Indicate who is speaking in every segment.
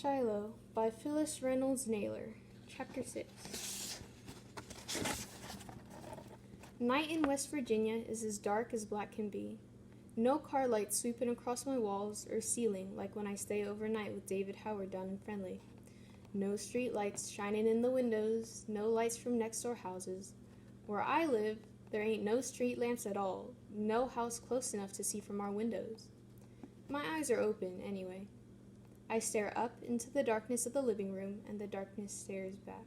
Speaker 1: Shiloh by Phyllis, Reynolds, Naylor. Chapter 6. Night in West Virginia is as dark as black can be. No car lights sweeping across my walls or ceiling like when I stay overnight with David Howard down in Friendly. No street lights shining in the windows, no lights from next door houses. Where I live, there ain't no street lamps at all, no house close enough to see from our windows. My eyes are open, anyway. I stare up into the darkness of the living room, and the darkness stares back.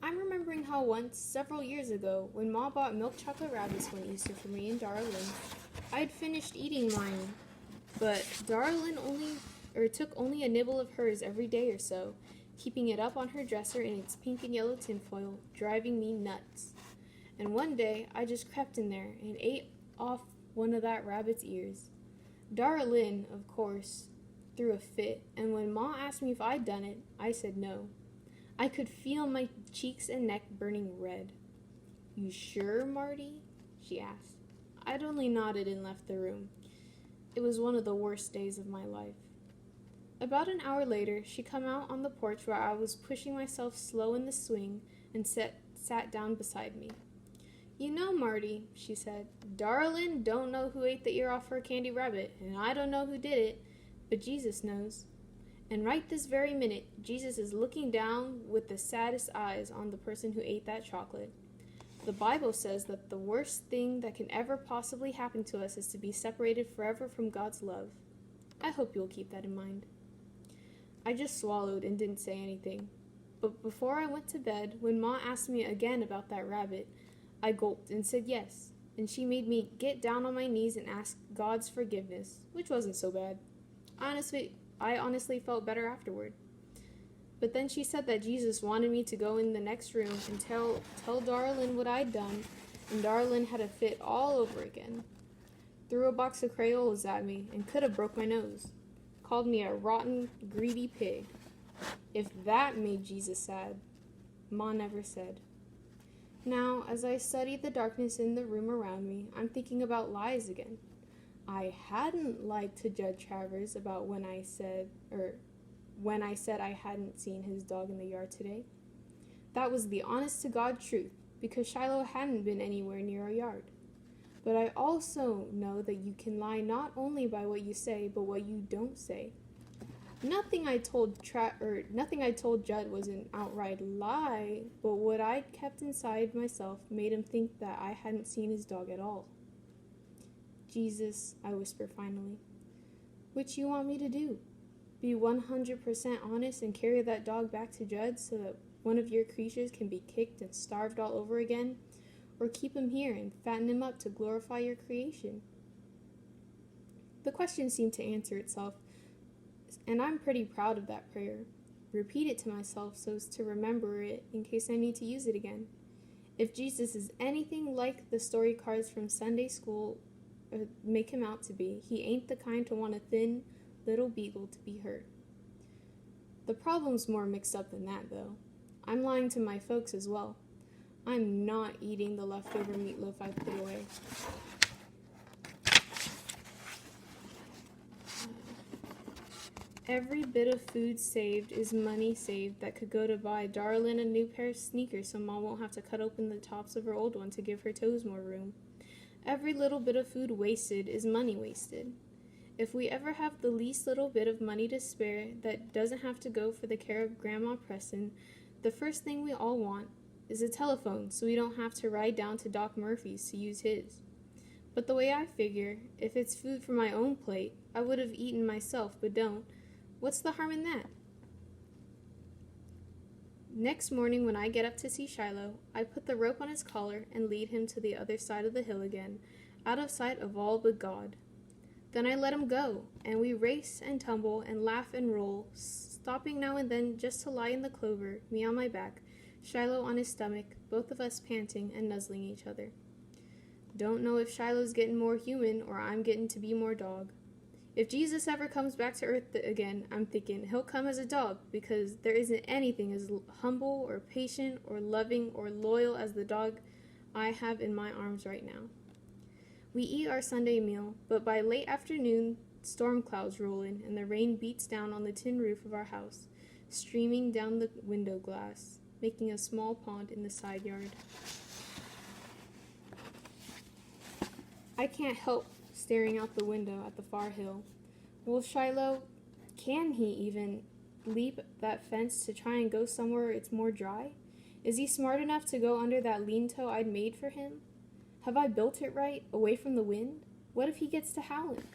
Speaker 1: I'm remembering how once, several years ago, when Ma bought milk chocolate rabbits one Easter for me and Darlin, I'd finished eating mine, but Darlin took only a nibble of hers every day or so, keeping it up on her dresser in its pink and yellow tinfoil, driving me nuts. And one day, I just crept in there and ate off one of that rabbit's ears. Darlin, of course, threw a fit, and when Ma asked me if I'd done it, I said no. I could feel my cheeks and neck burning red. "You sure, Marty?" she asked. I'd only nodded and left the room. It was one of the worst days of my life. About an hour later, she come out on the porch where I was pushing myself slow in the swing and sat down beside me. "You know, Marty," she said, "Darlin don't know who ate the ear off her candy rabbit, and I don't know who did it, but Jesus knows. And right this very minute, Jesus is looking down with the saddest eyes on the person who ate that chocolate. The Bible says that the worst thing that can ever possibly happen to us is to be separated forever from God's love. I hope you'll keep that in mind." I just swallowed and didn't say anything. But before I went to bed, when Ma asked me again about that rabbit, I gulped and said yes, and she made me get down on my knees and ask God's forgiveness, which wasn't so bad. I honestly felt better afterward. But then she said that Jesus wanted me to go in the next room and tell Darlin what I'd done, and Darlin had a fit all over again. Threw a box of Crayolas at me and could have broke my nose. Called me a rotten, greedy pig. If that made Jesus sad, Ma never said. Now, as I study the darkness in the room around me, I'm thinking about lies again. I hadn't lied to Judge Travers about when I said I hadn't seen his dog in the yard today. That was the honest-to-God truth, because Shiloh hadn't been anywhere near our yard. But I also know that you can lie not only by what you say, but what you don't say. Nothing I told Judd was an outright lie, but what I'd kept inside myself made him think that I hadn't seen his dog at all. "Jesus," I whisper finally, "what you want me to do? Be 100% honest and carry that dog back to Judd so that one of your creatures can be kicked and starved all over again? Or keep him here and fatten him up to glorify your creation?" The question seemed to answer itself, and I'm pretty proud of that prayer. Repeat it to myself so as to remember it in case I need to use it again. If Jesus is anything like the story cards from Sunday school make him out to be, he ain't the kind to want a thin little beagle to be hurt. The problem's more mixed up than that, though. I'm lying to my folks as well. I'm not eating the leftover meatloaf I put away. Every bit of food saved is money saved that could go to buy Darlin a new pair of sneakers so Mom won't have to cut open the tops of her old one to give her toes more room. Every little bit of food wasted is money wasted. If we ever have the least little bit of money to spare that doesn't have to go for the care of Grandma Preston, the first thing we all want is a telephone so we don't have to ride down to Doc Murphy's to use his. But the way I figure, if it's food from my own plate, I would have eaten myself but don't. What's the harm in that? Next morning when I get up to see Shiloh, I put the rope on his collar and lead him to the other side of the hill again, out of sight of all but God. Then I let him go, and we race and tumble and laugh and roll, stopping now and then just to lie in the clover, me on my back, Shiloh on his stomach, both of us panting and nuzzling each other. Don't know if Shiloh's getting more human or I'm getting to be more dog. If Jesus ever comes back to earth again, I'm thinking he'll come as a dog, because there isn't anything as humble or patient or loving or loyal as the dog I have in my arms right now. We eat our Sunday meal, but by late afternoon, storm clouds roll in, and the rain beats down on the tin roof of our house, streaming down the window glass, making a small pond in the side yard. I can't help staring out the window at the far hill. Will Shiloh, can he even leap that fence to try and go somewhere it's more dry? Is he smart enough to go under that lean-to I'd made for him? Have I built it right, away from the wind? What if he gets to howling?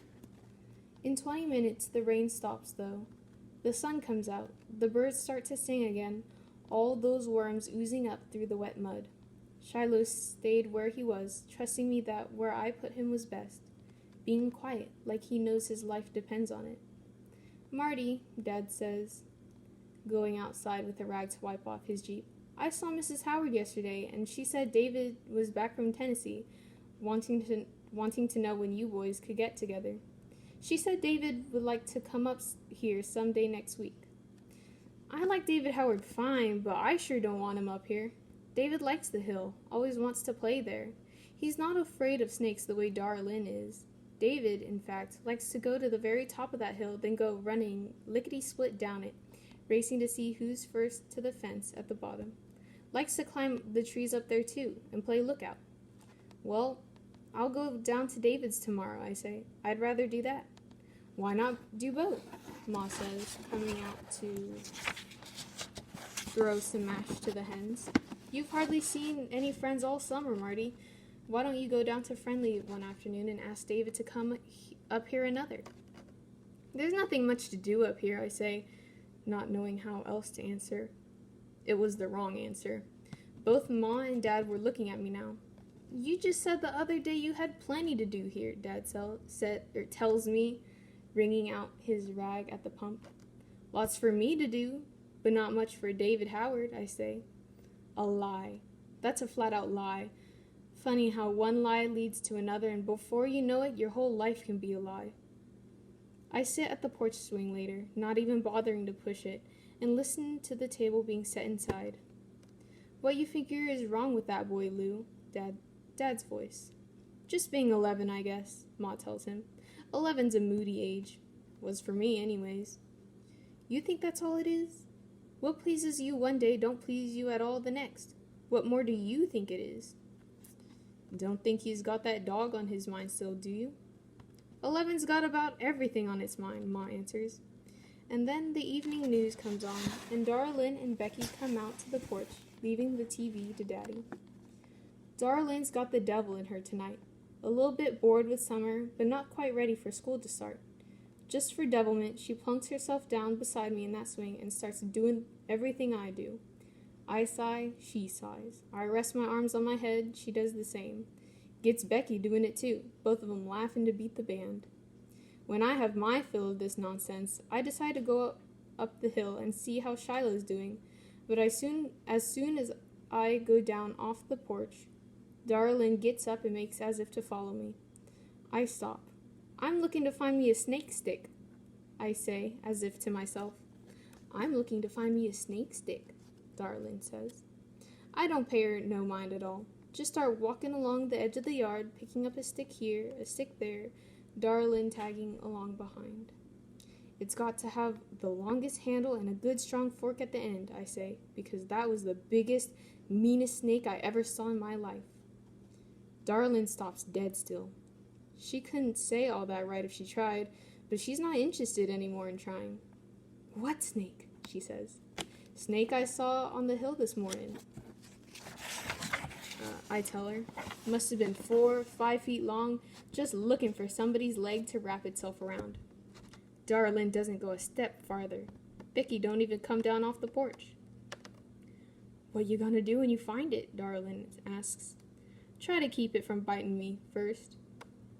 Speaker 1: In 20 minutes, the rain stops, though. The sun comes out. The birds start to sing again, all those worms oozing up through the wet mud. Shiloh stayed where he was, trusting me that where I put him was best, being quiet, like he knows his life depends on it. Marty, Dad says, going outside with a rag to wipe off his Jeep. I saw Mrs. Howard yesterday, and she said David was back from Tennessee, wanting to know when you boys could get together. She said David would like to come up here someday next week. I like David Howard fine, but I sure don't want him up here. David likes the hill, always wants to play there. He's not afraid of snakes the way Darlin is. David, in fact, likes to go to the very top of that hill, then go running lickety-split down it, racing to see who's first to the fence at the bottom. Likes to climb the trees up there too, and play lookout. Well, I'll go down to David's tomorrow, I say. I'd rather do that. Why not do both? Ma says, coming out to throw some mash to the hens. You've hardly seen any friends all summer, Marty. Why don't you go down to Friendly one afternoon and ask David to come up here another? There's nothing much to do up here, I say, not knowing how else to answer. It was the wrong answer. Both Ma and Dad were looking at me now. You just said the other day you had plenty to do here, Dad tells me, wringing out his rag at the pump. Lots for me to do, but not much for David Howard, I say. A lie. That's a flat-out lie. Funny how one lie leads to another, and before you know it, your whole life can be a lie. I sit at the porch swing later, not even bothering to push it, and listen to the table being set inside. What you figure is wrong with that boy, Lou? Dad's voice. Just being 11, I guess, Ma tells him. 11's a moody age. Was for me, anyways. You think that's all it is? What pleases you one day don't please you at all the next. What more do you think it is? Don't think he's got that dog on his mind still, do you? 11's got about everything on its mind, Ma answers. And then the evening news comes on, and Darlin and Becky come out to the porch, leaving the TV to Daddy. Darlin's got the devil in her tonight. A little bit bored with summer, but not quite ready for school to start. Just for devilment, she plunks herself down beside me in that swing and starts doing everything I do. I sigh, she sighs. I rest my arms on my head, she does the same. Gets Becky doing it too, both of them laughing to beat the band. When I have my fill of this nonsense, I decide to go up the hill and see how Shiloh's doing, but as soon as I go down off the porch, Darlin gets up and makes as if to follow me. I stop. I'm looking to find me a snake stick, I say, as if to myself. I'm looking to find me a snake stick, Darlin says. I don't pay her no mind at all. Just start walking along the edge of the yard, picking up a stick here, a stick there, Darlin tagging along behind. It's got to have the longest handle and a good strong fork at the end, I say, because that was the biggest, meanest snake I ever saw in my life. Darlin stops dead still. She couldn't say all that right if she tried, but she's not interested anymore in trying. What snake? She says. Snake I saw on the hill this morning. I tell her. Must have been 4 or 5 feet long, just looking for somebody's leg to wrap itself around. Darlin doesn't go a step farther. Becky don't even come down off the porch. What you gonna do when you find it? Darlin asks. Try to keep it from biting me, first.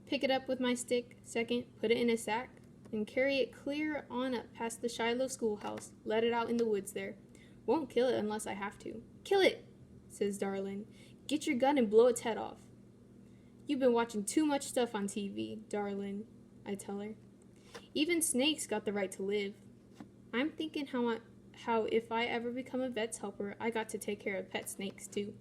Speaker 1: Pick it up with my stick, second, put it in a sack, and carry it clear on up past the Shiloh schoolhouse, let it out in the woods there. Won't kill it unless I have to. Kill it, says Darlin. Get your gun and blow its head off. You've been watching too much stuff on TV, Darlin, I tell her. Even snakes got the right to live. I'm thinking how if I ever become a vet's helper, I got to take care of pet snakes too.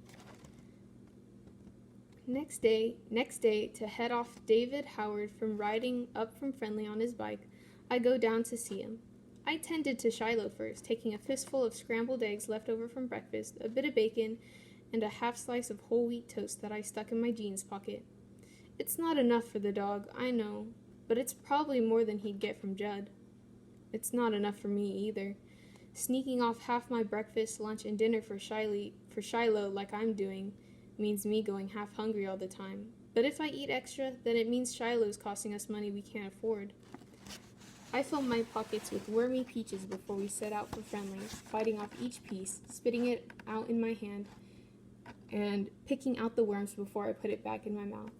Speaker 1: Next day, to head off David Howard from riding up from Friendly on his bike, I go down to see him. I tended to Shiloh first, taking a fistful of scrambled eggs left over from breakfast, a bit of bacon, and a half slice of whole wheat toast that I stuck in my jeans pocket. It's not enough for the dog, I know, but it's probably more than he'd get from Judd. It's not enough for me either. Sneaking off half my breakfast, lunch, and dinner for Shiloh like I'm doing means me going half hungry all the time. But if I eat extra, then it means Shiloh's costing us money we can't afford. I fill my pockets with wormy peaches before we set out for Friendly, biting off each piece, spitting it out in my hand, and picking out the worms before I put it back in my mouth.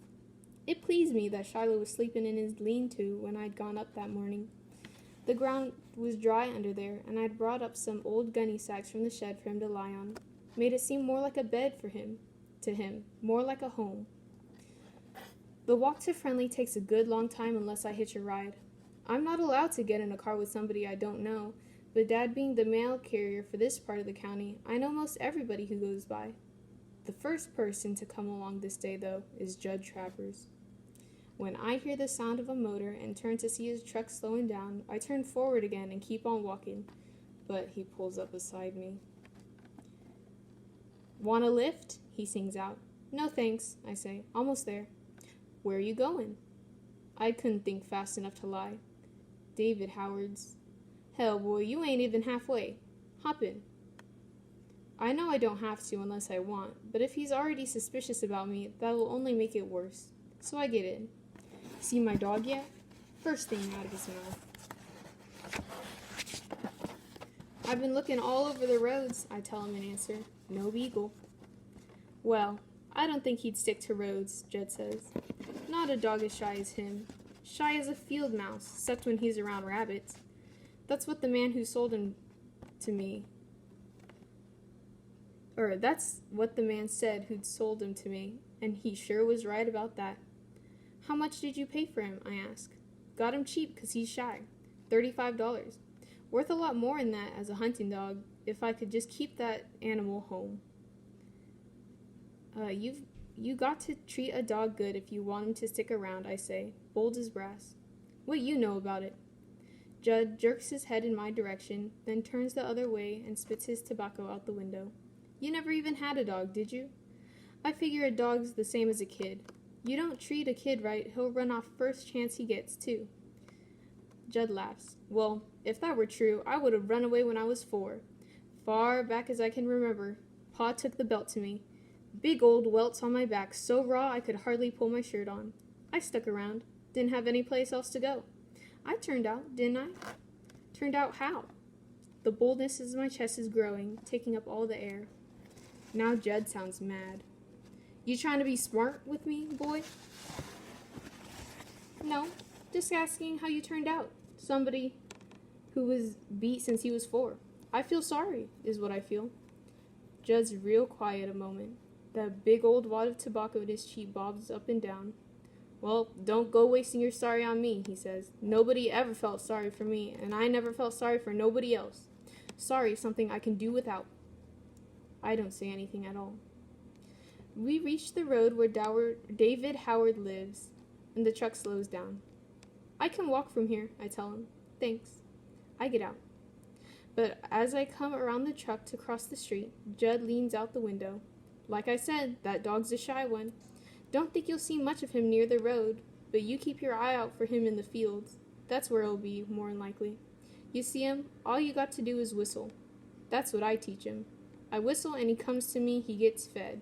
Speaker 1: It pleased me that Shiloh was sleeping in his lean-to when I'd gone up that morning. The ground was dry under there, and I'd brought up some old gunny sacks from the shed for him to lie on. Made it seem more like a bed to him, more like a home. The walk to Friendly takes a good long time unless I hitch a ride. I'm not allowed to get in a car with somebody I don't know, but Dad being the mail carrier for this part of the county, I know most everybody who goes by. The first person to come along this day, though, is Judd Travers. When I hear the sound of a motor and turn to see his truck slowing down, I turn forward again and keep on walking, but he pulls up beside me. "Want a lift?" he sings out. "No thanks," I say. "Almost there." "Where are you going?" I couldn't think fast enough to lie. "David Howard's." "Hell, boy, you ain't even halfway. Hop in." I know I don't have to unless I want, but if he's already suspicious about me, that'll only make it worse. So I get in. "See my dog yet?" First thing out of his mouth. "I've been looking all over the roads," I tell him in answer. "No beagle." "Well, I don't think he'd stick to roads," Judd says. "Not a dog as shy as him. Shy as a field mouse, except when he's around rabbits. That's what the man who sold him to me. That's what the man said who'd sold him to me, and he sure was right about that." "How much did you pay for him?" I ask. "Got him cheap 'cause he's shy. $35. Worth a lot more than that as a hunting dog, if I could just keep that animal home." You got to treat a dog good if you want him to stick around," I say, bold as brass. "What you know about it?" Judd jerks his head in my direction, then turns the other way and spits his tobacco out the window. "You never even had a dog, did you? I figure a dog's the same as a kid. You don't treat a kid right, he'll run off first chance he gets, too." Judd laughs. "Well, if that were true, I would have run away when I was 4. Far back as I can remember, Pa took the belt to me. Big old welts on my back, so raw I could hardly pull my shirt on. I stuck around. Didn't have any place else to go. I turned out, didn't I?" "Turned out how?" The boldness in my chest is growing, taking up all the air. Now Judd sounds mad. "You trying to be smart with me, boy?" "No, just asking how you turned out. Somebody who was beat since he was 4. I feel sorry, is what I feel." Judd's real quiet a moment. That big old wad of tobacco in his cheek bobs up and down. "Well, don't go wasting your sorry on me," he says. "Nobody ever felt sorry for me, and I never felt sorry for nobody else. Sorry is something I can do without." I don't say anything at all. We reach the road where David Howard lives, and the truck slows down. "I can walk from here," I tell him. "Thanks." I get out. But as I come around the truck to cross the street, Judd leans out the window. "Like I said, that dog's a shy one. Don't think you'll see much of him near the road, but you keep your eye out for him in the fields. That's where he'll be, more than likely. You see him, all you got to do is whistle. That's what I teach him. I whistle and he comes to me, he gets fed.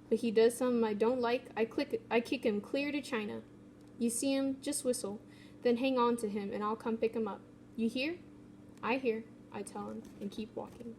Speaker 1: But he does something I don't like, I kick him clear to China. You see him, just whistle, then hang on to him and I'll come pick him up. You hear?" "I hear," I tell him, and keep walking.